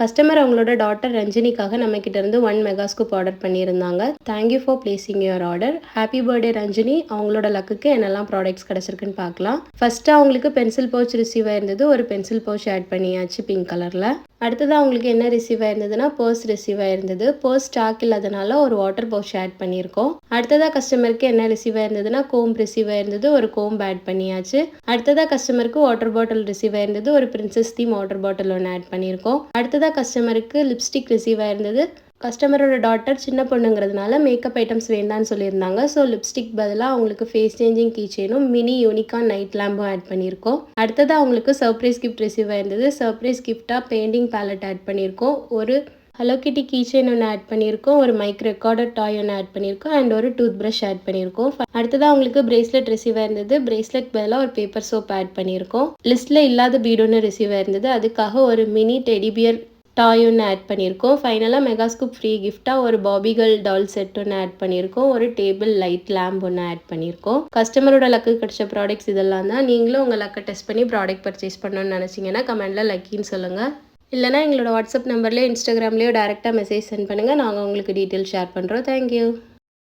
Customer அவங்களோட daughter ரஞ்சினிக்காக நம்மக்கிட்ட இருந்து 1 மெகாஸ்கோப் ஆர்டர் பண்ணியிருந்தாங்க. Thank you for placing your order. Happy birthday Ranjini. அவங்களோட லக்குக்கு என்னெல்லாம் ப்ராடக்ட்ஸ் கிடச்சிருக்குன்னு பார்க்கலாம். ஃபர்ஸ்ட்டு அவங்களுக்கு பென்சில் பவுச் ரிசீவ் ஆயிருந்தது. ஒரு பென்சில் பவுச் ஆட் பண்ணியாச்சு பிங்க் கலரில். அடுத்தது அவங்களுக்கு என்ன ரிசீவ் ஆயிருந்ததுன்னா பர்ஸ் ரிசீவ் ஆயிருந்தது. பர்ஸ் ஸ்டாக் இல்லாதனால ஒரு வாட்டர் பவுச் ஆட் பண்ணியிருக்கோம். அடுத்ததாக கஸ்டமருக்கு என்ன ரிசீவ் ஆயிருந்ததுன்னா கோம் ரிசீவ் ஆயிருந்தது. ஒரு கோம் ஆட் பண்ணியாச்சு. அடுத்ததாக கஸ்டமருக்கு வாட்டர் பாட்டில் ரிசீவ் ஆயிருந்தது. ஒரு பிரின்சஸ் தீம் வாட்டர் பாட்டில் ஒன்று ஆட் பண்ணியிருக்கோம். அடுத்ததாக கஸ்டமருக்கு லிப்ஸ்டிக் ரிசீவ் ஆயிருந்தது. கஸ்டமரோட டாட்டர் சின்ன பொண்ணுங்கிறதுனால மேக்கப் ஐட்டம்ஸ் வேண்டான்னு சொல்லியிருந்தாங்க. ஸோ லிப்ஸ்டிக் பதிலாக அவங்களுக்கு ஃபேஸ் சேஞ்சிங் கீ செயினும் மினி யூனிகான் நைட் லேம்பும் ஆட் பண்ணியிருக்கோம். அடுத்தது அவங்களுக்கு சர்ப்ரைஸ் கிஃப்ட் ரிசீவ் ஆயிருந்தது. சர்ப்ரைஸ் கிஃப்டாக பெயிண்டிங் பேலட் ஆட் பண்ணியிருக்கோம். ஒரு ஹலோ கிட்டி கீ செயின் ஒன்று ஆட் பண்ணியிருக்கோம். ஒரு மைக் ரெக்கார்டர் டாய் ஒன்று ஆட் பண்ணியிருக்கோம். அண்ட் ஒரு டூத் ப்ரஷ் ஆட் பண்ணியிருக்கோம். அடுத்ததாக அவங்களுக்கு பிரேஸ்லெட் ரிசீவ் ஆயிருந்தது. பிரேஸ்லெட் பதிலாக ஒரு பேப்பர் சோப் ஆட் பண்ணியிருக்கோம். லிஸ்ட்டில் இல்லாத பீட் ஒன்று ரிசீவ் ஆயிருந்தது. அதுக்காக ஒரு மினி டெடிபியர் டாய் ஒன்று ஆட் பண்ணியிருக்கோம். ஃபைனலாக மெகாஸ்கோப் ஃப்ரீ கிஃப்டாக ஒரு பாபிகள் டால் செட் ஒன்று ஆட் பண்ணியிருக்கோம். ஒரு டேபிள் லைட் லேம்ப் ஒன்று ஆட் பண்ணியிருக்கோம். கஸ்டமரோட லக்கு கிடைச்ச ப்ராடக்ட்ஸ் இதெல்லாம் தான். நீங்களும் உங்கள் லக்கை டெஸ்ட் பண்ணி ப்ராடக்ட் பர்ச்சேஸ் பண்ணணும்னு நினச்சிங்கன்னா கமெண்ட்டில் லக்கின்னு சொல்லுங்கள். இல்லைனா எங்களோட வாட்ஸ்அப் நம்பர்லேயோ இன்ஸ்டாகிராம்லேயோ டேரெக்டாக மெசேஜ் சென்ட் பண்ணுங்கள். நாங்கள் உங்களுக்கு டீட்டெயில் ஷேர் பண்ணுறோம். தேங்க்யூ.